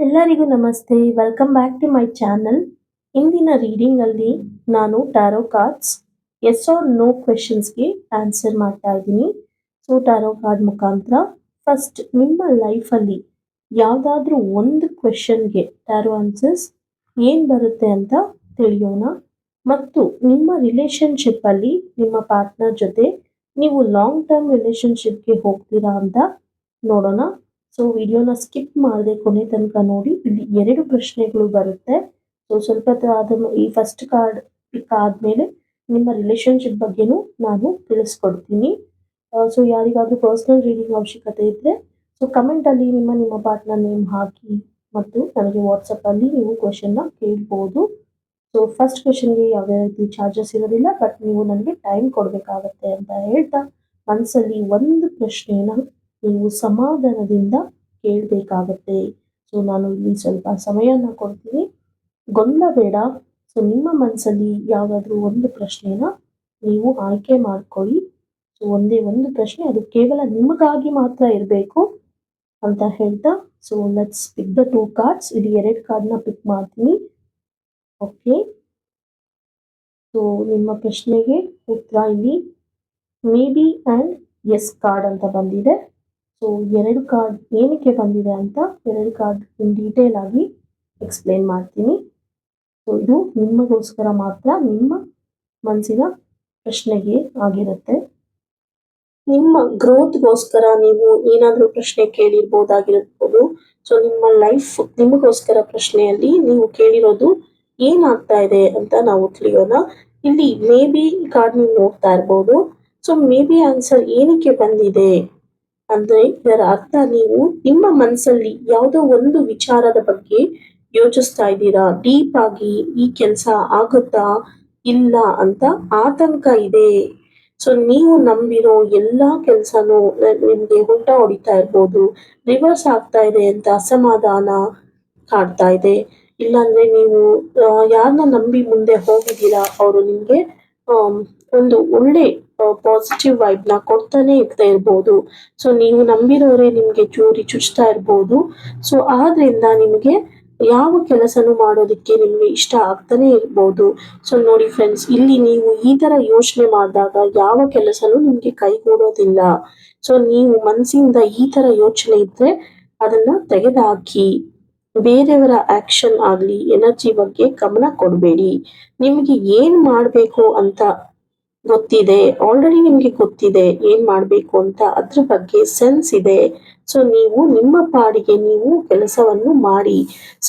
ಎಲ್ಲರಿಗೂ ನಮಸ್ತೆ. Welcome back to my channel. ಇಂದಿನ ರೀಡಿಂಗಲ್ಲಿ ನಾನು tarot cards yes or no ಕ್ವೆಶನ್ಸ್ಗೆ ಆನ್ಸರ್ ಮಾಡ್ತಾ ಇದ್ದೀನಿ. ಸೊ ಟ್ಯಾರೋ ಕಾರ್ಡ್ ಮುಖಾಂತರ ಫಸ್ಟ್ ನಿಮ್ಮ ಲೈಫಲ್ಲಿ ಯಾವುದಾದ್ರೂ ಒಂದು ಕ್ವೆಶನ್ಗೆ ಟ್ಯಾರೋ ಆನ್ಸರ್ಸ್ ಏನು ಬರುತ್ತೆ ಅಂತ ತಿಳಿಯೋಣ. ಮತ್ತು ನಿಮ್ಮ ರಿಲೇಷನ್ಶಿಪ್ಪಲ್ಲಿ ನಿಮ್ಮ ಪಾರ್ಟ್ನರ್ ಜೊತೆ ನೀವು ಲಾಂಗ್ ಟರ್ಮ್ ರಿಲೇಷನ್ಶಿಪ್ಗೆ ಹೋಗ್ತೀರಾ ಅಂತ ನೋಡೋಣ. ಸೊ ವಿಡಿಯೋನ ಸ್ಕಿಪ್ ಮಾಡದೆ ಕೊನೆ ತನಕ ನೋಡಿ. ಇಲ್ಲಿ 2 ಪ್ರಶ್ನೆಗಳು ಬರುತ್ತೆ. ಸೊ ಸ್ವಲ್ಪ ಈ ಫಸ್ಟ್ ಕಾರ್ಡ್ ಪಿಕ್ ಆದಮೇಲೆ ನಿಮ್ಮ ರಿಲೇಷನ್ಶಿಪ್ ಬಗ್ಗೆನೂ ನಾನು ತಿಳಿಸ್ಕೊಡ್ತೀನಿ. ಸೊ ಯಾರಿಗಾದ್ರೂ ಪರ್ಸನಲ್ ರೀಡಿಂಗ್ ಅವಶ್ಯಕತೆ ಇದ್ದರೆ ಸೊ ಕಮೆಂಟಲ್ಲಿ ನಿಮ್ಮ ಪಾರ್ಟ್ನರ್ ನೇಮ್ ಹಾಕಿ ಮತ್ತು ನನಗೆ ವಾಟ್ಸಪ್ಪಲ್ಲಿ ನೀವು ಕ್ವೆಶನ್ನ ಕೇಳ್ಬೋದು. ಸೊ ಫಸ್ಟ್ ಕ್ವೆಶನ್ಗೆ ಯಾವುದೇ ರೀತಿ ಚಾರ್ಜಸ್ ಇರೋದಿಲ್ಲ, ಬಟ್ ನೀವು ನನಗೆ ಟೈಮ್ ಕೊಡಬೇಕಾಗತ್ತೆ ಅಂತ ಹೇಳ್ತಾ ಮನಸ್ಸಲ್ಲಿ ಒಂದು ಪ್ರಶ್ನೆನ ನೀವು ಸಮಾಧಾನದಿಂದ ಕೇಳಬೇಕಾಗತ್ತೆ. ಸೊ ನಾನು ಇಲ್ಲಿ ಸ್ವಲ್ಪ ಸಮಯನ ಕೊಡ್ತೀನಿ, ಗೊಂದಲ ಬೇಡ. ಸೊ ನಿಮ್ಮ ಮನಸ್ಸಲ್ಲಿ ಯಾವುದಾದ್ರೂ ಒಂದು ಪ್ರಶ್ನೆನ ನೀವು ಆಯ್ಕೆ ಮಾಡ್ಕೊಳ್ಳಿ. ಸೊ ಒಂದೇ ಒಂದು ಪ್ರಶ್ನೆ, ಅದು ಕೇವಲ ನಿಮಗಾಗಿ ಮಾತ್ರ ಇರಬೇಕು ಅಂತ ಹೇಳ್ತಾ so let's pick the 2 cards. ಇಲ್ಲಿ 2 ಕಾರ್ಡ್ನ ಪಿಕ್ ಮಾಡ್ತೀನಿ. ಓಕೆ, ಸೊ ನಿಮ್ಮ ಪ್ರಶ್ನೆಗೆ ಉತ್ತರ ಇಲ್ಲಿ maybe and yes card ಅಂತ ಬಂದಿದೆ. ಸೊ 2 ಕಾರ್ಡ್ ಏನಕ್ಕೆ ಬಂದಿದೆ ಅಂತ 2 ಕಾರ್ಡ್ ಇನ್ ಡೀಟೇಲ್ ಆಗಿ ಎಕ್ಸ್ಪ್ಲೇನ್ ಮಾಡ್ತೀನಿ. ಸೊ ಇದು ನಿಮಗೋಸ್ಕರ ಮಾತ್ರ, ನಿಮ್ಮ ಮನಸ್ಸಿನ ಪ್ರಶ್ನೆಗೆ ಆಗಿರುತ್ತೆ. ನಿಮ್ಮ ಗ್ರೋತ್ಗೋಸ್ಕರ ನೀವು ಏನಾದರೂ ಪ್ರಶ್ನೆ ಕೇಳಿರ್ಬೋದಾಗಿರ್ಬೋದು. ಸೊ ನಿಮ್ಮ ಲೈಫ್ ನಿಮಗೋಸ್ಕರ ಪ್ರಶ್ನೆಯಲ್ಲಿ ನೀವು ಕೇಳಿರೋದು ಏನಾಗ್ತಾ ಇದೆ ಅಂತ ನಾವು ತಿಳಿಯೋಣ. ಇಲ್ಲಿ ಮೇ ಬಿ ಕಾರ್ಡ್ ನೀವು ನೋಡ್ತಾ ಇರ್ಬೋದು. ಸೊ ಮೇ ಬಿ ಆನ್ಸರ್ ಏನಕ್ಕೆ ಬಂದಿದೆ ಅಂದ್ರೆ ಇದರ ಅರ್ಥ ನೀವು ನಿಮ್ಮ ಮನಸ್ಸಲ್ಲಿ ಯಾವುದೋ ಒಂದು ವಿಚಾರದ ಬಗ್ಗೆ ಯೋಚಿಸ್ತಾ ಇದ್ದೀರಾ. ಡೀಪ್ ಆಗಿ ಈ ಕೆಲಸ ಆಗುತ್ತಾ ಇಲ್ಲ ಅಂತ ಆತಂಕ ಇದೆ. ಸೊ ನೀವು ನಂಬಿರೋ ಎಲ್ಲಾ ಕೆಲಸನೂ ನಿಮ್ಗೆ ಉಲ್ಟಾ ಹೊಡಿತಾ ಇರ್ಬೋದು, ರಿವರ್ಸ್ ಆಗ್ತಾ ಇದೆ ಅಂತ ಅಸಮಾಧಾನ ಕಾಡ್ತಾ ಇದೆ. ಇಲ್ಲಾಂದ್ರೆ ನೀವು ಯಾರನ್ನ ನಂಬಿ ಮುಂದೆ ಹೋಗಿದ್ದೀರಾ ಅವರು ನಿಮ್ಗೆ ಒಂದು ಒಳ್ಳೆ ಪಾಸಿಟಿವ್ ವೈಬ್ನ ಕೊಡ್ತಾನೆ ಇರ್ಬೋದು. ಸೊ ನೀವು ನಂಬಿರೋರೆ ನಿಮ್ಗೆ ಚುಚ್ತಾ ಇರ್ಬೋದು. ಸೊ ಆದ್ರಿಂದ ನಿಮಗೆ ಯಾವ ಕೆಲಸನೂ ಮಾಡೋದಕ್ಕೆ ನಿಮ್ಗೆ ಇಷ್ಟ ಆಗ್ತಾನೆ ಇರ್ಬೋದು. ಸೊ ನೋಡಿ ಫ್ರೆಂಡ್ಸ್, ಇಲ್ಲಿ ನೀವು ಈ ತರ ಯೋಚನೆ ಮಾಡಿದಾಗ ಯಾವ ಕೆಲಸನೂ ನಿಮ್ಗೆ ಕೈಗೂಡೋದಿಲ್ಲ. ಸೊ ನೀವು ಮನಸ್ಸಿಂದ ಈ ತರ ಯೋಚನೆ ಇದ್ರೆ ಅದನ್ನ ತೆಗೆದುಹಾಕಿ. ಬೇರೆಯವರ ಆಕ್ಷನ್ ಆಗ್ಲಿ ಎನರ್ಜಿ ಬಗ್ಗೆ ಗಮನ ಕೊಡಬೇಡಿ. ನಿಮ್ಗೆ ಏನ್ ಮಾಡ್ಬೇಕು ಅಂತ ಗೊತ್ತಿದೆ, ಆಲ್ರೆಡಿ ನಿಮ್ಗೆ ಗೊತ್ತಿದೆ ಏನ್ ಮಾಡ್ಬೇಕು ಅಂತ, ಅದ್ರ ಬಗ್ಗೆ ಸೆನ್ಸ್ ಇದೆ. ಸೊ ನೀವು ನಿಮ್ಮ ಪಾಡಿಗೆ ನೀವು ಕೆಲಸವನ್ನು ಮಾಡಿ.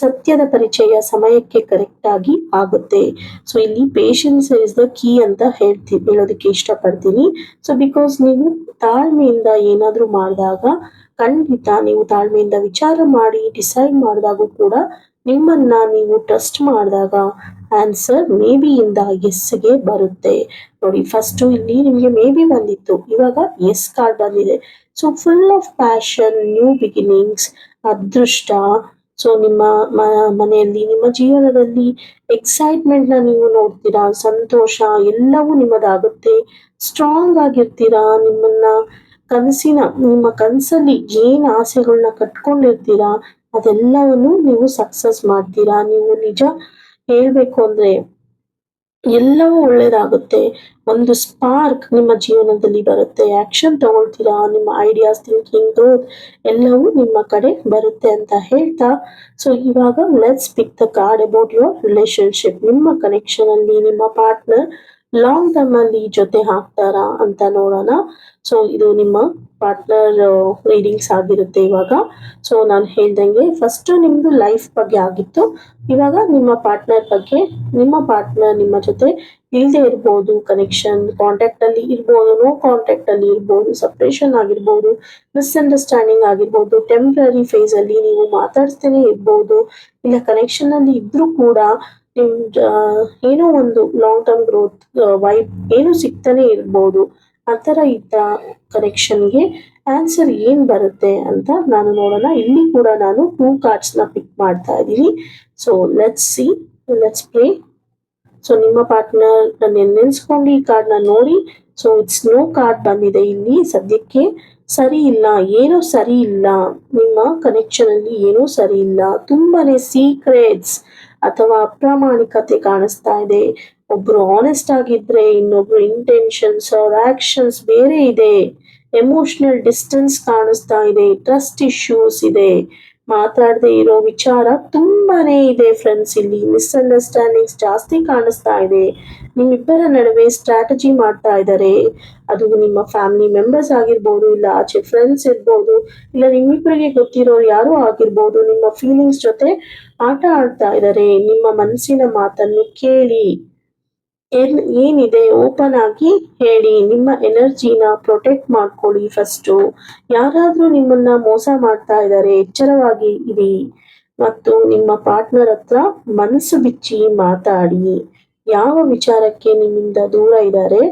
ಸತ್ಯದ ಪರಿಚಯ ಸಮಯಕ್ಕೆ ಕರೆಕ್ಟ್ ಆಗಿ ಆಗುತ್ತೆ. ಸೊ ಇಲ್ಲಿ ಪೇಷನ್ಸ್ ಇಸ್ ದ ಕೀ ಅಂತ ಹೇಳೋದಕ್ಕೆ ಇಷ್ಟಪಡ್ತೀನಿ. ಸೊ ಬಿಕಾಸ್ ನೀವು ತಾಳ್ಮೆಯಿಂದ ಏನಾದ್ರೂ ಮಾಡಿದಾಗ ಖಂಡಿತ ನೀವು ತಾಳ್ಮೆಯಿಂದ ವಿಚಾರ ಮಾಡಿ ಡಿಸೈಡ್ ಮಾಡಿದಾಗೂ ಕೂಡ ನಿಮ್ಮನ್ನ ನೀವು ಟ್ರಸ್ಟ್ ಮಾಡಿದಾಗ ಆನ್ಸರ್ ಮೇ ಬಿ ಇಂದ ಎಸ್ಗೆ ಬರುತ್ತೆ. ನೋಡಿ ಫಸ್ಟ್ ಇಲ್ಲಿ ನಿಮ್ಗೆ ಮೇ ಬಿ ಬಂದಿತ್ತು, ಇವಾಗ ಎಸ್ ಕಾರ್ಡ್ ಬಂದಿದೆ. So full of passion, new beginnings, ಅದೃಷ್ಟ. ಸೊ ನಿಮ್ಮ ಮನೆಯಲ್ಲಿ ನಿಮ್ಮ ಜೀವನದಲ್ಲಿ ಎಕ್ಸೈಟ್ಮೆಂಟ್ ನ ನೀವು ನೋಡ್ತೀರಾ, ಸಂತೋಷ ಎಲ್ಲವೂ ನಿಮ್ಮದಾಗುತ್ತೆ. ಸ್ಟ್ರಾಂಗ್ ಆಗಿರ್ತೀರಾ. ನಿಮ್ಮ ಕನಸಲ್ಲಿ ಏನ್ ಆಸೆಗಳನ್ನ ಕಟ್ಕೊಂಡಿರ್ತೀರಾ ಅದೆಲ್ಲವನ್ನು ನೀವು ಸಕ್ಸಸ್ ಮಾಡ್ತೀರಾ. ನೀವು ನಿಜ ಹೇಳ್ಬೇಕು ಅಂದ್ರೆ ಎಲ್ಲವೂ ಒಳ್ಳೇದಾಗುತ್ತೆ. ಒಂದು ಸ್ಪಾರ್ಕ್ ನಿಮ್ಮ ಜೀವನದಲ್ಲಿ ಬರುತ್ತೆ. ಆಕ್ಷನ್ ತಗೊಳ್ತೀರಾ. ನಿಮ್ಮ ಐಡಿಯಾಸ್, ಥಿಂಕಿಂಗ್, ಗ್ರೋತ್ ಎಲ್ಲವೂ ನಿಮ್ಮ ಕಡೆ ಬರುತ್ತೆ ಅಂತ ಹೇಳ್ತಾ ಸೊ ಇವಾಗ let's pick the card about your relationship. ನಿಮ್ಮ ಕನೆಕ್ಷನ್ ಅಲ್ಲಿ ನಿಮ್ಮ ಪಾರ್ಟ್ನರ್ ಲಾಂಗ್ ಟರ್ಮ್ ಅಲ್ಲಿ ಜೊತೆ ಹಾಕ್ತಾರಾ ಅಂತ ನೋಡೋಣ. ಸೊ ಇದು ನಿಮ್ಮ ಪಾರ್ಟ್ನರ್ ರೀಡಿಂಗ್ಸ್ ಆಗಿರುತ್ತೆ ಇವಾಗ. ಸೊ ನಾನು ಹೇಳ್ದಂಗೆ ಫಸ್ಟ್ ನಿಮ್ದು ಲೈಫ್ ಬಗ್ಗೆ ಆಗಿತ್ತು, ಇವಾಗ ನಿಮ್ಮ ಪಾರ್ಟ್ನರ್ ಬಗ್ಗೆ. ನಿಮ್ಮ ಪಾರ್ಟ್ನರ್ ನಿಮ್ಮ ಜೊತೆ ಇಲ್ಲದೆ ಇರ್ಬೋದು, ಕನೆಕ್ಷನ್ ಕಾಂಟ್ಯಾಕ್ಟ್ ಅಲ್ಲಿ ಇರ್ಬೋದು, ನೋ ಕಾಂಟ್ಯಾಕ್ಟ್ ಅಲ್ಲಿ ಇರ್ಬೋದು, ಸಪ್ರೇಷನ್ ಆಗಿರ್ಬೋದು, ಮಿಸ್ಅಂಡರ್ಸ್ಟ್ಯಾಂಡಿಂಗ್ ಆಗಿರ್ಬೋದು, ಟೆಂಪ್ರರಿ ಫೇಸ್ ಅಲ್ಲಿ ನೀವು ಮಾತಾಡ್ತಾನೆ ಇರ್ಬೋದು, ಇಲ್ಲ ಕನೆಕ್ಷನ್ ಅಲ್ಲಿ ಇದ್ರೂ ಕೂಡ ನಿಮ್ ಏನೋ ಒಂದು ಲಾಂಗ್ ಟರ್ಮ್ ಗ್ರೋತ್ ವೈಬ್ ಏನು ಸಿಗ್ತಾನೆ ಇರ್ಬೋದು. ಆ ಥರ ಇದ್ದ ಕನೆಕ್ಷನ್ಗೆ ಆನ್ಸರ್ ಏನ್ ಬರುತ್ತೆ ಅಂತ ನಾನು ನೋಡೋಣ. ಇಲ್ಲಿ ಕೂಡ ನಾನು 2 ಕಾರ್ಡ್ಸ್ನ ಪಿಕ್ ಮಾಡ್ತಾ ಇದ್ದೀನಿ. So let's play. ಸೊ ನಿಮ್ಮ ಪಾರ್ಟ್ನರ್ ನೆನ್ಸ್ಕೊಂಡು ಈ ಕಾರ್ಡ್ನ ನೋಡಿ. ಸೊ ಇಟ್ಸ್ ನೋ ಕಾರ್ಡ್ ಬಂದಿದೆ ಇಲ್ಲಿ ಸದ್ಯಕ್ಕೆ. ಸರಿ ಇಲ್ಲ, ಏನೋ ಸರಿ ಇಲ್ಲ, ನಿಮ್ಮ ಕನೆಕ್ಷನ್ ಅಲ್ಲಿ ಏನೋ ಸರಿ ಇಲ್ಲ, ತುಂಬಾನೇ ಸೀಕ್ರೆಟ್ಸ್ ಅಥವಾ ಅಪ್ರಾಮಾಣಿಕತೆ ಕಾಣಿಸ್ತಾ ಇದೆ. ಒಬ್ರು ಆನೆಸ್ಟ್ ಆಗಿದ್ರೆ ಇನ್ನೊಬ್ರು ಇಂಟೆನ್ಷನ್ಸ್ ಅವ್ರ ಆಕ್ಷನ್ಸ್ ಬೇರೆ ಇದೆ. ಎಮೋಷನಲ್ ಡಿಸ್ಟೆನ್ಸ್ ಕಾಣಿಸ್ತಾ ಇದೆ, ಟ್ರಸ್ಟ್ ಇಶ್ಯೂಸ್ ಇದೆ, ಮಾತಾಡದೆ ಇರೋ ವಿಚಾರ ತುಂಬಾನೇ ಇದೆ ಫ್ರೆಂಡ್ಸ್. ಇಲ್ಲಿ ಮಿಸ್ಅಂಡರ್ಸ್ಟ್ಯಾಂಡಿಂಗ್ಸ್ ಜಾಸ್ತಿ ಕಾಣಿಸ್ತಾ ಇದೆ. ನಿಮ್ಮಿಬ್ಬರ ನಡುವೆ ಸ್ಟ್ರಾಟಜಿ ಮಾಡ್ತಾ ಇದ್ದಾರೆ. ಅದು ನಿಮ್ಮ ಫ್ಯಾಮಿಲಿ ಮೆಂಬರ್ಸ್ ಆಗಿರ್ಬೋದು, ಇಲ್ಲ ಆಚೆ ಫ್ರೆಂಡ್ಸ್ ಇರ್ಬೋದು, ಇಲ್ಲ ನಿಮ್ಮಿಬ್ಬರಿಗೆ ಗೊತ್ತಿರೋ ಯಾರೋ ಆಗಿರ್ಬೋದು. ನಿಮ್ಮ ಫೀಲಿಂಗ್ಸ್ ಜೊತೆ ಆಟ ಆಡ್ತಾ ಇದ್ದಾರೆ. ನಿಮ್ಮ ಮನಸ್ಸಿನ ಮಾತನ್ನು ಕೇಳಿ, ಏನಿದೆ ಓಪನ್ ಆಗಿ ಹೇಳಿ. ನಿಮ್ಮ ಎನರ್ಜಿನ ಪ್ರೊಟೆಕ್ಟ್ ಮಾಡ್ಕೊಳ್ಳಿ ಫಸ್ಟು. ಯಾರಾದ್ರೂ ನಿಮ್ಮನ್ನ ಮೋಸ ಮಾಡ್ತಾ ಇದ್ದಾರೆ, ಎಚ್ಚರವಾಗಿ ಇರಿ. ಮತ್ತು ನಿಮ್ಮ ಪಾರ್ಟ್ನರ್ ಹತ್ರ ಮನಸ್ಸು ಬಿಚ್ಚಿ ಮಾತಾಡಿ. ಯಾವ ವಿಚಾರಕ್ಕೆ ನಿಮ್ಮಿಂದ ದೂರ ಇದ್ದಾರೆ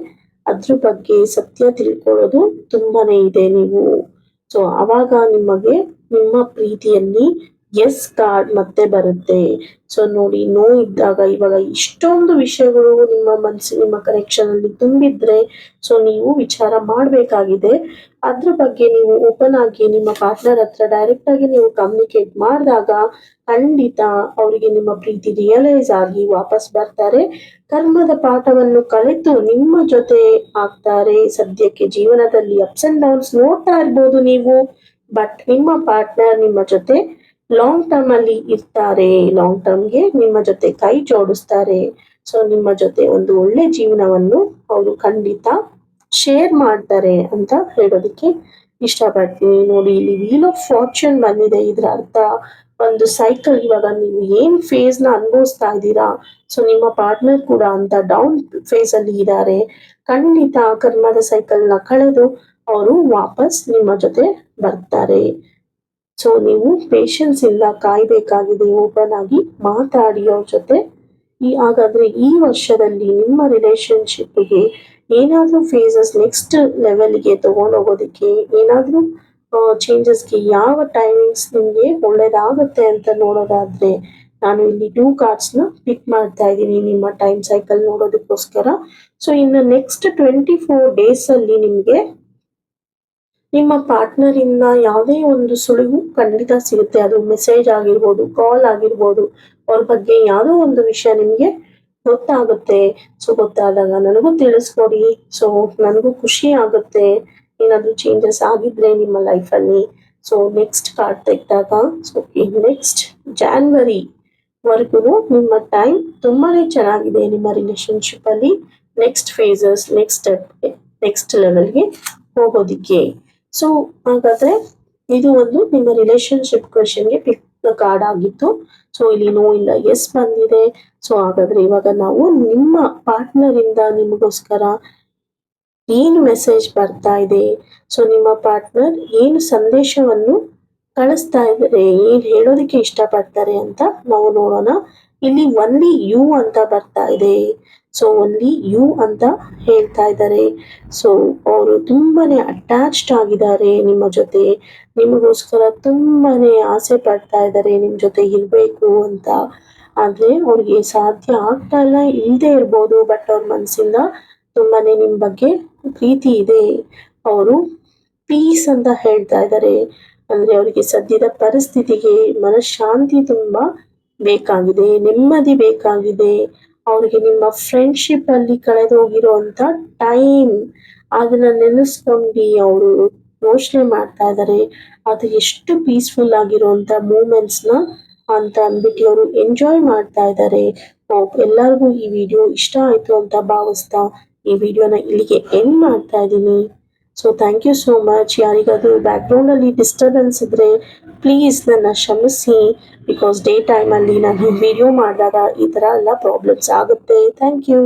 ಅದ್ರ ಬಗ್ಗೆ ಸತ್ಯ ತಿಳ್ಕೊಳ್ಳೋದು ತುಂಬಾನೇ ಇದೆ ನೀವು. ಸೊ ಅವಾಗ ನಿಮಗೆ ನಿಮ್ಮ ಪ್ರೀತಿಯಲ್ಲಿ ಎಸ್ ಕಾರ್ಡ್ ಮತ್ತೆ ಬರುತ್ತೆ. ಸೊ ನೋಡಿ, ನೋ ಇದ್ದಾಗ ಇವಾಗ ಇಷ್ಟೊಂದು ವಿಷಯಗಳು ನಿಮ್ಮ ಮನಸ್ಸು ನಿಮ್ಮ ಕನೆಕ್ಷನ್ ಅಲ್ಲಿ ತುಂಬಿದ್ರೆ, ಸೊ ನೀವು ವಿಚಾರ ಮಾಡಬೇಕಾಗಿದೆ. ಅದ್ರ ಬಗ್ಗೆ ನೀವು ಓಪನ್ ಆಗಿ ನಿಮ್ಮ ಪಾರ್ಟ್ನರ್ ಹತ್ರ ಡೈರೆಕ್ಟ್ ಆಗಿ ನೀವು ಕಮ್ಯುನಿಕೇಟ್ ಮಾಡಿದಾಗ ಖಂಡಿತ ಅವರಿಗೆ ನಿಮ್ಮ ಪ್ರೀತಿ ರಿಯಲೈಸ್ ಆಗಿ ವಾಪಸ್ ಬರ್ತಾರೆ. ಕರ್ಮದ ಪಾಠವನ್ನು ಕಲಿತು ನಿಮ್ಮ ಜೊತೆ ಆಗ್ತಾರೆ. ಸದ್ಯಕ್ಕೆ ಜೀವನದಲ್ಲಿ ಅಪ್ಸ್ ಅಂಡ್ ಡೌನ್ಸ್ ನೋಡ್ತಾ ಇರ್ಬೋದು ನೀವು, ಬಟ್ ನಿಮ್ಮ ಪಾರ್ಟ್ನರ್ ನಿಮ್ಮ ಜೊತೆ ಲಾಂಗ್ ಟರ್ಮ್ ಅಲ್ಲಿ ಇರ್ತಾರೆ. ಲಾಂಗ್ ಟರ್ಮ್ಗೆ ನಿಮ್ಮ ಜೊತೆ ಕೈ ಜೋಡಿಸ್ತಾರೆ. ಸೊ ನಿಮ್ಮ ಜೊತೆ ಒಂದು ಒಳ್ಳೆ ಜೀವನವನ್ನು ಅವರು ಖಂಡಿತ ಶೇರ್ ಮಾಡ್ತಾರೆ ಅಂತ ಹೇಳೋದಕ್ಕೆ ಇಷ್ಟಪಡ್ತೀನಿ. ನೋಡಿ, ಇಲ್ಲಿ ವೀಲ್ ಆಫ್ ಫಾರ್ಚೂನ್ ಬಂದಿದೆ. ಇದ್ರ ಅರ್ಥ ಒಂದು ಸೈಕಲ್. ಇವಾಗ ನೀವು ಏನ್ ಫೇಸ್ ನ ಅನುಭವಿಸ್ತಾ ಇದ್ದೀರಾ, ಸೊ ನಿಮ್ಮ ಪಾರ್ಟ್ನರ್ ಕೂಡ ಅಂತ ಡೌನ್ ಫೇಸ್ ಅಲ್ಲಿ ಇದ್ದಾರೆ. ಖಂಡಿತ ಕರ್ಮದ ಸೈಕಲ್ ನ ಕಳೆದು ಅವರು ವಾಪಸ್ ನಿಮ್ಮ ಜೊತೆ ಬರ್ತಾರೆ. ಸೊ ನೀವು ಪೇಷನ್ಸ್ ಇಲ್ಲ, ಕಾಯ್ಬೇಕಾಗಿದೆ. ಓಪನ್ ಆಗಿ ಮಾತಾಡಿ ಅವ್ರ ಜೊತೆ. ಹಾಗಾದ್ರೆ ಈ ವರ್ಷದಲ್ಲಿ ನಿಮ್ಮ ರಿಲೇಶನ್ಶಿಪ್ಗೆ ಏನಾದ್ರೂ ಫೇಸಸ್ ನೆಕ್ಸ್ಟ್ ಲೆವೆಲ್ಗೆ ತಗೊಂಡೋಗೋದಕ್ಕೆ, ಏನಾದ್ರೂ ಚೇಂಜಸ್ಗೆ ಯಾವ ಟೈಮಿಂಗ್ಸ್ ನಿಮ್ಗೆ ಒಳ್ಳೇದಾಗುತ್ತೆ ಅಂತ ನೋಡೋದಾದ್ರೆ, ನಾನು ಇಲ್ಲಿ 2 ಕಾರ್ಡ್ಸ್ ನ ಪಿಕ್ ಮಾಡ್ತಾ ಇದ್ದೀನಿ ನಿಮ್ಮ ಟೈಮ್ ಸೈಕಲ್ ನೋಡೋದಕ್ಕೋಸ್ಕರ. ಸೊ ಇನ್ನು ನೆಕ್ಸ್ಟ್ 24 ಡೇಸ್ ಅಲ್ಲಿ ನಿಮ್ಗೆ ನಿಮ್ಮ ಪಾರ್ಟ್ನರ್ ಇಂದ ಯಾವುದೇ ಒಂದು ಸುಳಿವು ಖಂಡಿತ ಸಿಗುತ್ತೆ. ಅದು ಮೆಸೇಜ್ ಆಗಿರ್ಬೋದು, ಕಾಲ್ ಆಗಿರ್ಬೋದು, ಅವ್ರ ಬಗ್ಗೆ ಯಾವುದೋ ಒಂದು ವಿಷಯ ನಿಮ್ಗೆ ಗೊತ್ತಾಗುತ್ತೆ. ಸೊ ಗೊತ್ತಾದಾಗ ನನಗೂ ತಿಳಿಸ್ಕೊಡಿ. ಸೊ ನನಗೂ ಖುಷಿ ಆಗುತ್ತೆ ಏನಾದ್ರೂ ಚೇಂಜಸ್ ಆಗಿದ್ರೆ ನಿಮ್ಮ ಲೈಫಲ್ಲಿ. ಸೊ ನೆಕ್ಸ್ಟ್ ಕಾರ್ಡ್ ತೆಗೆದಾಗ, ಸೊ ನೆಕ್ಸ್ಟ್ ಜಾನ್ವರಿ ವರ್ಗು ನಿಮ್ಮ ಟೈಮ್ ತುಂಬಾನೇ ಚೆನ್ನಾಗಿದೆ ನಿಮ್ಮ ರಿಲೇಶನ್ಶಿಪ್ ಅಲ್ಲಿ. Next phases, next step, next ಲೆವೆಲ್ಗೆ ಹೋಗೋದಿಕ್ಕೆ. ಸೊ ಹಾಗಾದ್ರೆ ಇದು ಒಂದು ನಿಮ್ಮ ರಿಲೇಶನ್ಶಿಪ್ ಕ್ವೆಶನ್ಗೆ ಪಿಕ್ ಕಾರ್ಡ್ ಆಗಿತ್ತು. ಸೊ ಇಲ್ಲಿ ನೋ ಇಲ್ಲ ಎಸ್ ಬಂದಿದೆ. ಸೊ ಹಾಗಾದ್ರೆ ಇವಾಗ ನಾವು ನಿಮ್ಮ ಪಾರ್ಟ್ನರ್ ಇಂದ ನಿಮಗೋಸ್ಕರ ಏನು ಮೆಸೇಜ್ ಬರ್ತಾ ಇದೆ, ಸೊ ನಿಮ್ಮ ಪಾರ್ಟ್ನರ್ ಏನು ಸಂದೇಶವನ್ನು ಕಳಿಸ್ತಾ ಇದ್ದಾರೆ, ಏನ್ ಹೇಳೋದಕ್ಕೆ ಇಷ್ಟಪಡ್ತಾರೆ ಅಂತ ನಾವು ನೋಡೋಣ. ಇಲ್ಲಿ ಒನ್ಲಿ ಯು ಅಂತ ಬರ್ತಾ ಇದೆ. ಸೊ ಒನ್ಲಿ ಯು ಅಂತ ಹೇಳ್ತಾ ಇದ್ದಾರೆ. ಸೊ ಅವರು ತುಂಬಾನೇ ಅಟ್ಯಾಚ್ಡ್ ಆಗಿದ್ದಾರೆ ನಿಮ್ಮ ಜೊತೆ. ನಿಮಗೋಸ್ಕರ ತುಂಬಾನೇ ಆಸೆ ಪಡ್ತಾ ಇದ್ದಾರೆ ನಿಮ್ ಜೊತೆ ಇರ್ಬೇಕು ಅಂತ. ಆದ್ರೆ ಅವ್ರಿಗೆ ಸಾಧ್ಯ ಆಗ್ತಾ ಇಲ್ಲ, ಇಲ್ಲದೆ ಇರ್ಬೋದು, ಬಟ್ ಅವ್ರ ಮನ್ಸಿಂದ ತುಂಬಾನೇ ನಿಮ್ ಬಗ್ಗೆ ಪ್ರೀತಿ ಇದೆ. ಅವರು ಪೀಸ್ ಅಂತ ಹೇಳ್ತಾ ಇದ್ದಾರೆ. ಅಂದ್ರೆ ಅವರಿಗೆ ಸದ್ಯದ ಪರಿಸ್ಥಿತಿಗೆ ಮನಃಶಾಂತಿ ತುಂಬಾ ಬೇಕಾಗಿದೆ, ನೆಮ್ಮದಿ ಬೇಕಾಗಿದೆ. ಅವ್ರಿಗೆ ನಿಮ್ಮ ಫ್ರೆಂಡ್ಶಿಪ್ ಅಲ್ಲಿ ಕಳೆದೋಗಿರುವಂತ ಟೈಮ್ ಅದನ್ನ ನೆನೆಸ್ಕೊಂಡು ಅವರು ಯೋಚನೆ ಮಾಡ್ತಾ ಇದ್ದಾರೆ. ಅದು ಎಷ್ಟು ಪೀಸ್ಫುಲ್ ಆಗಿರುವಂತ ಮೂಮೆಂಟ್ಸ್ ನ ಅಂತ ಅಂದ್ಬಿಟ್ಟು ಅವರು ಎಂಜಾಯ್ ಮಾಡ್ತಾ ಇದ್ದಾರೆ. ಎಲ್ಲರಿಗೂ ಈ ವಿಡಿಯೋ ಇಷ್ಟ ಆಯ್ತು ಅಂತ ಭಾವಿಸ್ತಾ ಈ ವಿಡಿಯೋನ ಇಲ್ಲಿಗೆ ಎಂಡ್ ಮಾಡ್ತಾ ಇದ್ದೀನಿ. So thank you so much. ಯಾರಿಗಾದ್ರೂ ಬ್ಯಾಕ್ಗ್ರೌಂಡ್ ಅಲ್ಲಿ ಡಿಸ್ಟರ್ಬೆನ್ಸ್ ಇದ್ರೆ ಪ್ಲೀಸ್ ನನ್ನ ಕ್ಷಮಿಸಿ. ಬಿಕಾಸ್ ಡೇ ಟೈಮಲ್ಲಿ ನಾನು ವಿಡಿಯೋ ಮಾಡಿದಾಗ ಈ ಥರ ಎಲ್ಲ ಪ್ರಾಬ್ಲಮ್ಸ್ ಆಗುತ್ತೆ. Thank you.